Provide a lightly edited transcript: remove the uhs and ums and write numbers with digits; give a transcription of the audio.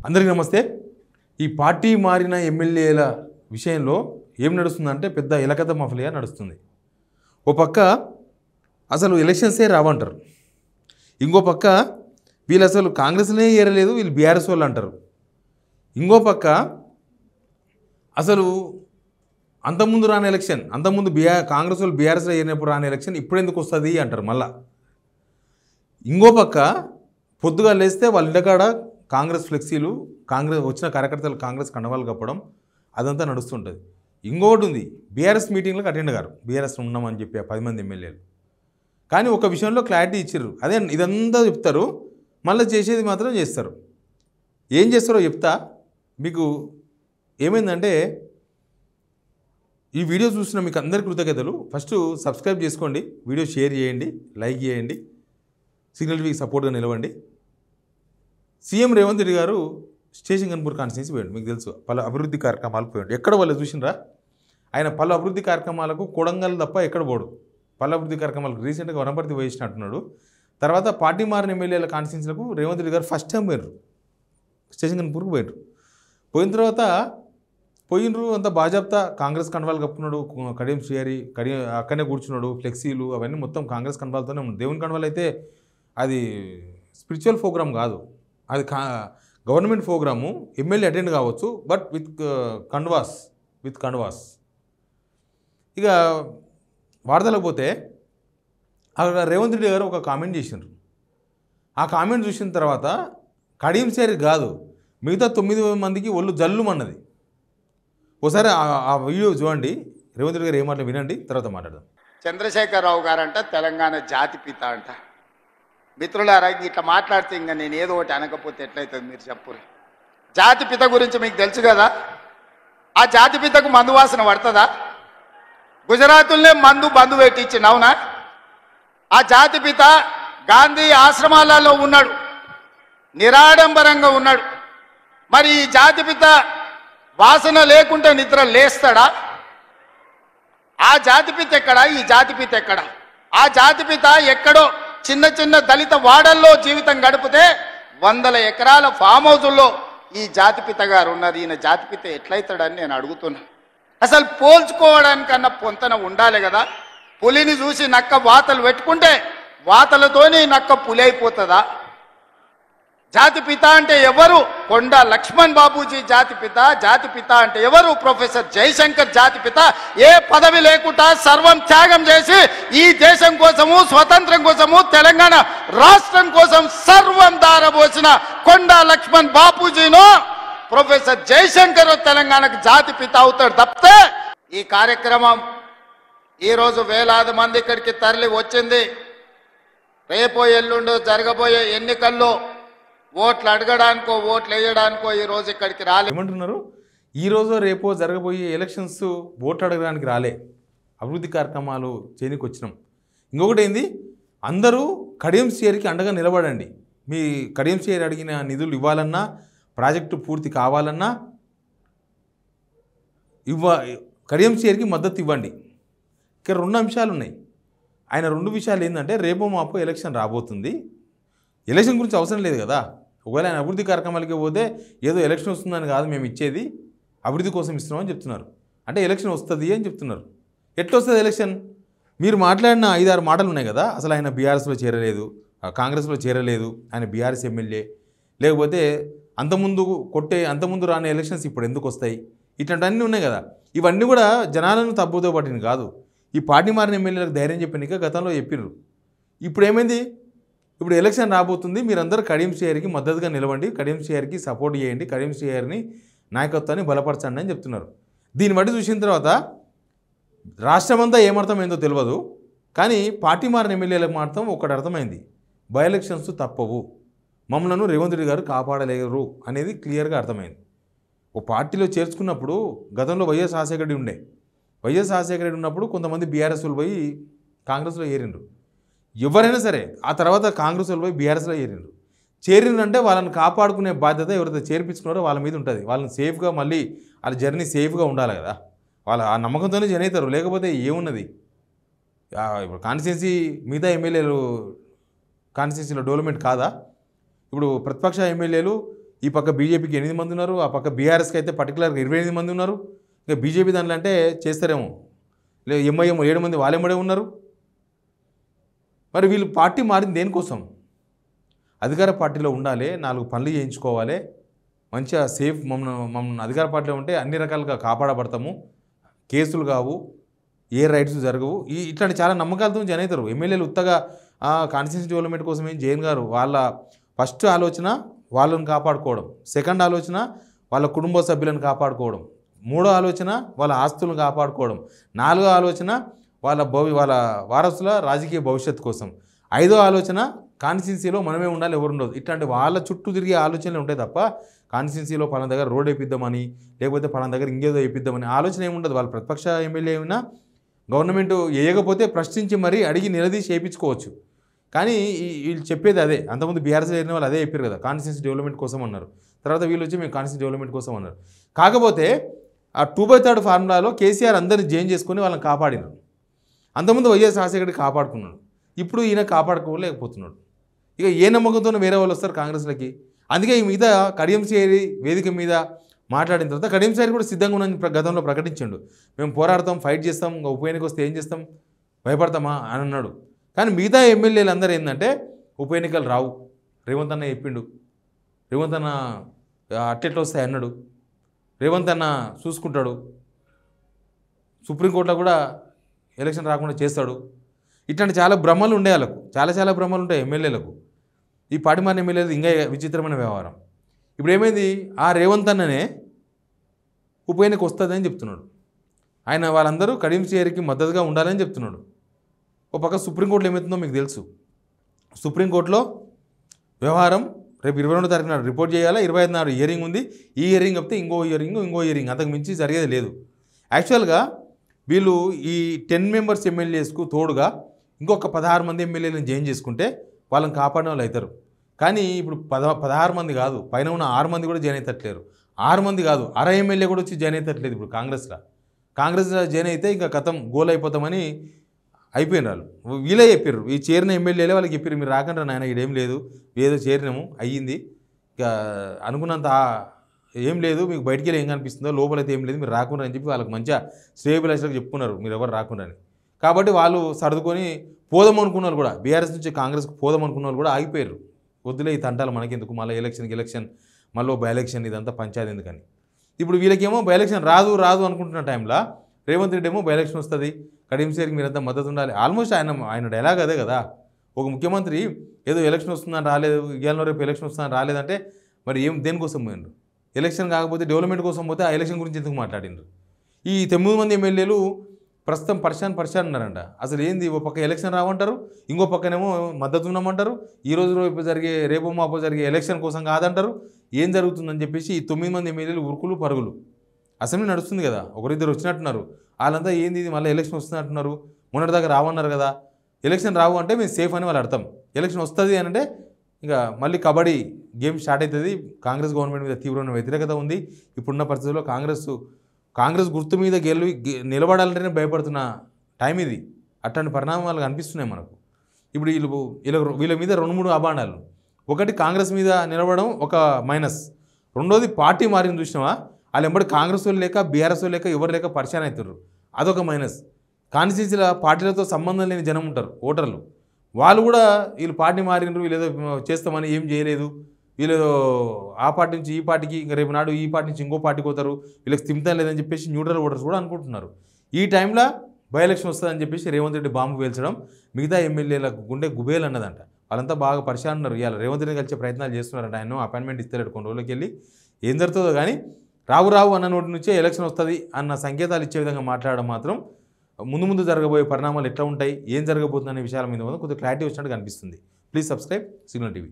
అందరికీ నమస్తే. ఈ పార్టీ మారిన ఎమ్మెల్యేల విషయంలో ఏం నడుస్తుందంటే పెద్ద ఎలకత మఫలియా నడుస్తుంది. ఓ పక్క అసలు ఎలక్షన్సే రావంటారు, ఇంకో పక్క వీళ్ళు అసలు కాంగ్రెస్నే ఏరలేదు, వీళ్ళు బీఆర్ఎస్ వాళ్ళు అంటారు. ఇంకో పక్క అసలు అంతకుముందు రాని ఎలక్షన్, అంతకుముందు కాంగ్రెస్ వాళ్ళు బీఆర్ఎస్లో ఏరినప్పుడు రాని ఎలక్షన్ ఇప్పుడు ఎందుకు వస్తుంది అంటారు మళ్ళా. ఇంకో పక్క పొద్దుగా లేస్తే వాళ్ళ ఇంటకాడ కాంగ్రెస్ ఫ్లెక్సీలు, కాంగ్రెస్ వచ్చిన కార్యకర్తలు కాంగ్రెస్ కండవాళ్ళు కప్పడం అదంతా నడుస్తుంటుంది. ఇంకొకటి ఉంది, బీఆర్ఎస్ మీటింగ్లకు అటెండ్ గారు, బీఆర్ఎస్ ఉన్నామని చెప్పి 10 మంది ఎమ్మెల్యేలు. కానీ ఒక విషయంలో క్లారిటీ ఇచ్చారు, అదే ఇదంతా చెప్తారు, మళ్ళీ చేసేది మాత్రం చేస్తారు. ఏం చేస్తారో చెప్తా మీకు. ఏమైందంటే ఈ వీడియో చూసిన మీకు అందరి కృతజ్ఞతలు. ఫస్ట్ సబ్స్క్రైబ్ చేసుకోండి, వీడియో షేర్ చేయండి, లైక్ చేయండి, సిగ్నల్ టీవీకి సపోర్ట్గా నిలవండి. సీఎం రేవంత్ రెడ్డి గారు స్టేషన్ గన్పూర్ కాన్స్టిట్యున్సీ పోయాడు. మీకు తెలుసు, పలు అభివృద్ధి కార్యక్రమాలకు పోయాడు. ఎక్కడ వాళ్ళు చూసినరా, ఆయన పలు అభివృద్ధి కార్యక్రమాలకు కొడంగల్ తప్ప ఎక్కడ పోడు. పలు అభివృద్ధి కార్యక్రమాలకు రీసెంట్గా వనపర్తి వేసినట్టున్నాడు. తర్వాత పార్టీ మారిన ఎమ్మెల్యేల కాన్స్టిట్యున్సీలకు రేవంత్ రెడ్డి గారు ఫస్ట్ టైం పోయారు, స్టేషన్ గన్పూర్కి పోయారు. పోయిన తర్వాత పోయినరు అంతా బాజాబ్తా కాంగ్రెస్ కండవాలు కప్పుకున్నాడు. కడియం శ్రీహరి అక్కడనే కూర్చున్నాడు, ఫ్లెక్సీలు అవన్నీ మొత్తం కాంగ్రెస్ కండవాలతోనే ఉంది. దేవుని కండవాలు అయితే అది స్పిరిచువల్ ప్రోగ్రామ్ కాదు, అది గవర్నమెంట్ ప్రోగ్రాము. ఎమ్మెల్యే అటెండ్ కావచ్చు, బట్ విత్ కండవాస్. ఇక వార్తలకు పోతే అక్కడ రేవంత్ రెడ్డి గారు ఒక కామెంట్ చేసినారు. ఆ కామెంట్ చూసిన తర్వాత కడియం శ్రీహరి కాదు, మిగతా 9 మందికి ఒళ్ళు జల్లుమన్నది. ఒకసారి ఆ వీడియో చూడండి, రేవంత్ రెడ్డి గారు ఏమాటలు వినండి, తర్వాత మాట్లాడదాం. చంద్రశేఖరరావు గారంట తెలంగాణ జాతిపిత అంట. మిత్రులారా, ఇట్లా మాట్లాడితే ఇంకా నేను ఏదో ఒకటి అనకపోతే ఎట్లయితుంది మీరు చెప్పురు. జాతిపిత గురించి మీకు తెలుసు కదా, ఆ జాతిపితకు మందు వాసన పడుతుందా? గుజరాతుల్నే బంధు పెట్టించింది, అవునా? ఆ జాతిపిత గాంధీ ఆశ్రమాలలో ఉన్నాడు, నిరాడంబరంగా ఉన్నాడు. మరి ఈ జాతిపిత వాసన లేకుంటే నిద్ర లేస్తాడా? ఆ జాతిపిత ఎక్కడా, ఈ జాతిపిత ఎక్కడా? ఆ జాతిపిత ఎక్కడో చిన్న చిన్న దళిత వాడల్లో జీవితం గడిపితే 100 ఎకరాల ఫామ్ హౌజుల్లో ఈ జాతిపిత గారు ఉన్నారు. ఈయన జాతిపిత ఎట్లయితాడని నేను అడుగుతున్నా. అసలు పోల్చుకోవడానికన్నా పొంతన ఉండాలి కదా. పులిని చూసి నక్క వాతలు పెట్టుకుంటే వాతలతోనే నక్క పులి అయిపోతుందా? జాతిపిత అంటే ఎవరు? కొండా లక్ష్మణ్ బాబూజీ జాతిపిత అంటే ఎవరు? ప్రొఫెసర్ జయశంకర్ జాతిపిత. ఏ పదవి లేకుండా సర్వం త్యాగం చేసి ఈ దేశం కోసము, స్వతంత్రం కోసము, తెలంగాణ రాష్ట్రం కోసం సర్వం దారబోసిన కొండా లక్ష్మణ్ బాపూజీనో ప్రొఫెసర్ జయశంకర్ తెలంగాణకు జాతిపిత అవుతాడు తప్పితే. ఈ కార్యక్రమం ఈరోజు వేలాది మంది ఇక్కడికి తరలి వచ్చింది. రేపో ఎల్లుండో జరగబోయే ఎన్నికల్లో ఓట్లు అడగడానికో ఓట్లు వేయడానికో ఈరోజు ఇక్కడికి రాలే. ఏమంటున్నారు? ఈరోజు రేపో జరగబోయే ఎలక్షన్స్ ఓట్లు అడగడానికి రాలే, అభివృద్ధి కార్యక్రమాలు చేయడానికి వచ్చినాం. ఇంకొకటి ఏంది, అందరూ కడియం శ్రీహరికి అండగా నిలబడండి. మీ కడియం శ్రీహరి అడిగిన నిధులు ఇవ్వాలన్నా, ప్రాజెక్టు పూర్తి కావాలన్నా కడియం శ్రీహరికి మద్దతు ఇవ్వండి. ఇక్కడ 2 అంశాలు ఉన్నాయి. ఆయన 2 విషయాలు ఏంటంటే, రేపో మాపో ఎలక్షన్ రాబోతుంది, ఎలక్షన్ గురించి అవసరం లేదు కదా. ఒకవేళ ఆయన అభివృద్ధి కార్యక్రమాలకి పోతే ఏదో ఎలక్షన్ వస్తుందని కాదు మేము ఇచ్చేది, అభివృద్ధి కోసం ఇస్తున్నామని చెప్తున్నారు. అంటే ఎలక్షన్ వస్తుంది అని చెప్తున్నారు. ఎట్లా వస్తుంది ఎలక్షన్? మీరు మాట్లాడిన 5-6 మాటలు ఉన్నాయి కదా. అసలు ఆయన బీఆర్ఎస్లో చేరలేదు, కాంగ్రెస్లో చేరలేదు, ఆయన బీఆర్ఎస్ ఎమ్మెల్యే, లేకపోతే అంతకుముందు రాని ఎలక్షన్స్ ఇప్పుడు ఎందుకు వస్తాయి, ఇట్లాంటివన్నీ ఉన్నాయి కదా. ఇవన్నీ కూడా జనాలను తప్పుతో పట్టిన కాదు, ఈ పార్టీ మారిన ఎమ్మెల్యేలకు ధైర్యం చెప్పినాక గతంలో చెప్పిర్రు. ఇప్పుడు ఏమైంది? ఇప్పుడు ఎలక్షన్ రాబోతుంది, మీరందరూ కడియం శ్రీహరికి మద్దతుగా నిలవండి, కడియం శ్రీహరికి సపోర్ట్ చేయండి, కడియం శ్రీహరిని నాయకత్వాన్ని బలపరచండి అని చెప్తున్నారు. దీన్ని బట్టి చూసిన తర్వాత రాష్ట్రమంతా ఏమర్థమైందో తెలియదు, కానీ పార్టీ మారిన ఎమ్మెల్యేలకు మాత్రం ఒకటి అర్థమైంది, బై ఎలక్షన్స్ తప్పవు, మమ్మల్ని రేవంత్ రెడ్డి గారు కాపాడలేరు అనేది క్లియర్గా అర్థమైంది. ఓ పార్టీలో చేర్చుకున్నప్పుడు గతంలో వైఎస్ రాజశేఖర రెడ్డి ఉన్నప్పుడు కొంతమంది బీఆర్ఎస్ వాళ్ళు పోయి కాంగ్రెస్లో ఏరిండ్రు. ఎవరైనా సరే ఆ తర్వాత కాంగ్రెస్ వాళ్ళు పోయి బీఆర్ఎస్లో చేరిందంటే వాళ్ళని కాపాడుకునే బాధ్యత ఎవరైతే చేర్పించుకున్నారో వాళ్ళ మీద ఉంటుంది. వాళ్ళని సేఫ్గా, మళ్ళీ వాళ్ళ జర్నీ సేఫ్గా ఉండాలి కదా. వాళ్ళ ఆ నమ్మకంతోనే జన అవుతారు, లేకపోతే ఏమున్నది. ఇప్పుడు కాన్స్టిట్యున్సీ మిగతా ఎమ్మెల్యేలు కాన్స్టిట్యున్సీలో డెవలప్మెంట్ కాదా? ఇప్పుడు ప్రతిపక్ష ఎమ్మెల్యేలు ఈ పక్క బీజేపీకి 8 మంది ఉన్నారు, ఆ పక్క బీఆర్ఎస్కి అయితే పర్టికులర్గా 28 మంది ఉన్నారు. ఇక బీజేపీ దాంట్లో అంటే చేస్తారేమో, లేదు ఎంఐఎం 7 మంది వాళ్ళెంబడే ఉన్నారు. మరి వీళ్ళు పార్టీ మారింది దేనికోసం? అధికార పార్టీలో ఉండాలి, 4 పనులు చేయించుకోవాలి, మంచిగా సేఫ్ మమ్మల్ని అధికార పార్టీలో ఉంటే అన్ని రకాలుగా కాపాడబడతాము, కేసులు కావు, ఏ రైట్స్ జరగవు, ఇట్లాంటి చాలా నమ్మకాలతో జాయిన్ అవుతారు. ఎమ్మెల్యేలు ఉత్తగా కాన్స్టిట్యూన్సీ డెవలప్మెంట్ కోసం ఏం జైన్ గారు వాళ్ళ ఫస్ట్ ఆలోచన వాళ్ళని కాపాడుకోవడం, సెకండ్ ఆలోచన వాళ్ళ కుటుంబ సభ్యులను కాపాడుకోవడం, మూడో ఆలోచన వాళ్ళ ఆస్తులను కాపాడుకోవడం, నాలుగో ఆలోచన వాళ్ళ వారసుల రాజకీయ భవిష్యత్తు కోసం, ఐదో ఆలోచన కాన్స్టిట్యున్సీలో మనమే ఉండాలి, ఎవరు ఉండదు. ఇట్లాంటి వాళ్ళ చుట్టూ తిరిగే ఆలోచనలు ఉంటాయి తప్ప కాన్స్టిట్యున్సీలో పలానా దగ్గర రోడ్ వేయిద్దామని, లేకపోతే పలానా దగ్గర ఇంకేదో వేయిద్దామని ఆలోచన ఏముండదు. వాళ్ళ ప్రతిపక్ష ఎమ్మెల్యే అయినా గవర్నమెంట్ వేయకపోతే ప్రశ్నించి మరీ అడిగి నిలదీసి వేయించుకోవచ్చు. కానీ వీళ్ళు చెప్పేది అదే. అంతకుముందు బీఆర్ఎస్ చేరిన వాళ్ళు అదే చెప్పారు కదా, కాన్స్టిట్యున్సీ డెవలప్మెంట్ కోసం అన్నారు. తర్వాత వీళ్ళు వచ్చి మేము కాన్స్టిట్యూన్సీ డెవలప్మెంట్ కోసం అన్నారు. కాకపోతే ఆ 2/3 ఫార్ములాలో కేసీఆర్ అందరిని జైన్ చేసుకొని వాళ్ళని కాపాడినారు. అంతకుముందు వైఎస్ రాజశేఖర్ కాపాడుకున్నాడు, ఇప్పుడు ఈయన కాపాడుకోలేకపోతున్నాడు. ఇక ఏ నమ్మకంతో వేరే వాళ్ళు వస్తారు కాంగ్రెస్లకి? అందుకే ఈ మీద కడియం శ్రీహరి వేదిక మీద మాట్లాడిన తర్వాత కడియం శ్రీహరి కూడా సిద్ధంగా ఉన్న గతంలో ప్రకటించాడు, మేము పోరాడతాం, ఫైట్ చేస్తాం, ఇంకా ఉప ఎన్నిక వస్తే ఏం చేస్తాం, భయపడతామా అని అన్నాడు. కానీ మిగతా ఎమ్మెల్యేలు అందరూ ఏంటంటే ఉప ఎన్నికలు రావు, రేవంత్ అన్న చెప్పిండు, రేవంత్ అన్న అట్టెట్లు వస్తాయి అన్నాడు, రేవంత్ అన్న చూసుకుంటాడు, సుప్రీంకోర్టులో కూడా ఎలక్షన్ రాకుండా చేస్తాడు. ఇట్లాంటి చాలా భ్రమలు ఉండే వాళ్ళకు, చాలా భ్రమలు ఉంటాయి ఎమ్మెల్యేలకు. ఈ పాటిమారిన ఎమ్మెల్యేలు ఇంకా విచిత్రమైన వ్యవహారం. ఇప్పుడు ఏమైంది, ఆ రేవంత్ అన్ననే ఉప ఎన్నిక వస్తుందని చెప్తున్నాడు. ఆయన వాళ్ళందరూ కడియం శ్రీహరికి మద్దతుగా ఉండాలని చెప్తున్నాడు. ఒక పక్క సుప్రీంకోర్టులో ఏమవుతుందో మీకు తెలుసు. సుప్రీంకోర్టులో వ్యవహారం రేపు 22వ తారీఖు నాడు రిపోర్ట్ చేయాలా, 25 నాడు హియరింగ్ ఉంది. ఈ హియరింగ్ చెప్తే ఇంకో హియరింగ్ అంతకు మించి జరిగేది లేదు. యాక్చువల్గా వీళ్ళు ఈ 10 మెంబర్స్ ఎమ్మెల్యేస్కు తోడుగా ఇంకొక 16 మంది ఎమ్మెల్యేలను జాయిన్ చేసుకుంటే వాళ్ళని కాపాడిన వాళ్ళు అవుతారు. కానీ ఇప్పుడు 16 మంది కాదు, పైన ఉన్న 6 మంది కూడా జాయిన్ అవుతట్లేరు. 6 మంది కాదు, 6 ఎమ్మెల్యే కూడా వచ్చి జాయిన్ అవుతట్లేదు. ఇప్పుడు కాంగ్రెస్లో జాయిన్ అయితే ఇంకా కథం గోల్ అయిపోతామని అయిపోయినారు వాళ్ళు. వీళ్ళే చెప్పారు, ఈ చేరిన ఎమ్మెల్యేలే వాళ్ళకి చెప్పారు, మీరు రాకుండా నాయన ఇదేం లేదు, ఏదో చేరినాము అయ్యింది, ఇక అనుకున్నంత ఏం లేదు, మీకు బయటికి వెళ్ళి ఏం కనిపిస్తుందో, లోపలైతే ఏం లేదు, మీరు రాకుండా అని చెప్పి వాళ్ళకి మంచిగా శ్రేయభిలాషులకు చెప్పుకున్నారు, మీరు ఎవరు రాకుండా అని. కాబట్టి వాళ్ళు సర్దుకొని పోదాం అనుకున్న వాళ్ళు కూడా, బీఆర్ఎస్ నుంచి కాంగ్రెస్కి పోదాం అనుకున్న వాళ్ళు కూడా ఆగిపోయారు. వద్దులే ఈ తంటాలు మనకెందుకు, మళ్ళీ ఎలక్షన్ మళ్ళీ బై ఎలక్షన్ ఇదంతా పంచాయతీ ఎందుకని. ఇప్పుడు వీళ్ళకేమో బై ఎలక్షన్ రాదు అనుకుంటున్న టైంలో రేవంత్ రెడ్డి ఏమో బై ఎలక్షన్ వస్తుంది, కడియం శ్రీహరికి మీరంతా మద్దతు ఉండాలి. ఆల్మోస్ట్ ఆయన డైలాగ్ అదే కదా. ఒక ముఖ్యమంత్రి ఏదో ఎలక్షన్ వస్తుందని రాలేదు, ఇవాళ రేపు ఎలక్షన్ వస్తుందని రాలేదంటే మరి దేనికోసం పోయినారు? ఎలక్షన్ కాకపోతే డెవలప్మెంట్ కోసం పోతే ఆ ఎలక్షన్ గురించి ఎందుకు మాట్లాడినారు? ఈ 9 మంది ఎమ్మెల్యేలు ప్రస్తుతం పరిశాన్ ఉన్నారంట. అసలు ఏంది, ఓ పక్క ఎలక్షన్ రావంటారు, ఇంకో పక్కనేమో మద్దతు ఉన్నామంటారు, రేపు మాపో జరిగే ఎలక్షన్ కోసం కాదంటారు. ఏం జరుగుతుందని చెప్పేసి ఈ 9 మంది ఎమ్మెల్యేలు ఉరుకులు పరుగులు. అసెంబ్లీ నడుస్తుంది కదా, ఒకరిద్దరు వచ్చినట్టున్నారు, వాళ్ళంతా ఏంది ఇది మళ్ళీ ఎలక్షన్ వస్తుంది అంటున్నారు, మొన్నటిదాకా రావన్నారు కదా. ఎలక్షన్ రావు అంటే మేము సేఫ్ అని వాళ్ళు అర్థం. ఎలక్షన్ వస్తుంది అని అంటే ఇంకా మళ్ళీ కబడ్డీ గేమ్ స్టార్ట్ అవుతుంది. కాంగ్రెస్ గవర్నమెంట్ మీద తీవ్రమైన వ్యతిరేకత ఉంది. ఇప్పుడున్న పరిస్థితుల్లో కాంగ్రెస్ గుర్తు మీద నిలబడాలంటేనే భయపడుతున్న టైం ఇది. అట్లాంటి పరిణామాలు కనిపిస్తున్నాయి మనకు. ఇప్పుడు వీళ్ళ మీద 2-3 అభాండాలు. ఒకటి, కాంగ్రెస్ మీద నిలబడడం ఒక మైనస్. రెండోది, పార్టీ మారింది చూసినావా, వాళ్ళు ఎంబడి కాంగ్రెస్ వాళ్ళు లేక బీఆర్ఎస్ వాళ్ళు లేక ఎవరు లేక పరిచయం అవుతారు, అదొక మైనస్. కాన్స్టిట్యున్సీల పార్టీలతో సంబంధం లేని జనం ఉంటారు, ఓటర్లు. వాళ్ళు కూడా వీళ్ళు పార్టీ మారినరు, వీళ్ళు ఏదో చేస్తామని ఏం చేయలేదు, వీళ్ళు ఆ పార్టీ నుంచి ఈ పార్టీకి, ఇంకా రేపు నాడు ఈ పార్టీ నుంచి ఇంకో పార్టీకి పోతారు, వీళ్ళకి స్థిమితం లేదని చెప్పేసి న్యూట్రల్ ఓటర్స్ కూడా అనుకుంటున్నారు. ఈ టైంలో బై ఎలక్షన్ వస్తుందని చెప్పేసి రేవంత్ రెడ్డి బాంబు పేల్చడం మిగతా ఎమ్మెల్యేల గుండె గుబేలు అన్నదంట. వాళ్ళంతా బాగా పరిశాన్ ఉన్నారు. ఇవాళ రేవంత్ రెడ్డి కలిసే ప్రయత్నాలు చేస్తున్నారంట. ఆయన అపాయింట్మెంట్ ఇస్తలేడు కొన్ని రోజులకి వెళ్ళి. ఏం జరుగుతుందో కానీ రావు అన్న నోటి నుంచే ఎలక్షన్ వస్తుంది అన్న సంకేతాలు ఇచ్చే విధంగా మాట్లాడడం మాత్రం ముందు జరగబోయే పరిణామాలు ఎట్లా ఉంటాయి, ఏం జరగబోతుంది అనే విషయాల మీద కొద్దిగా క్లారిటీ వచ్చినట్టు కనిపిస్తుంది. Please subscribe signal TV.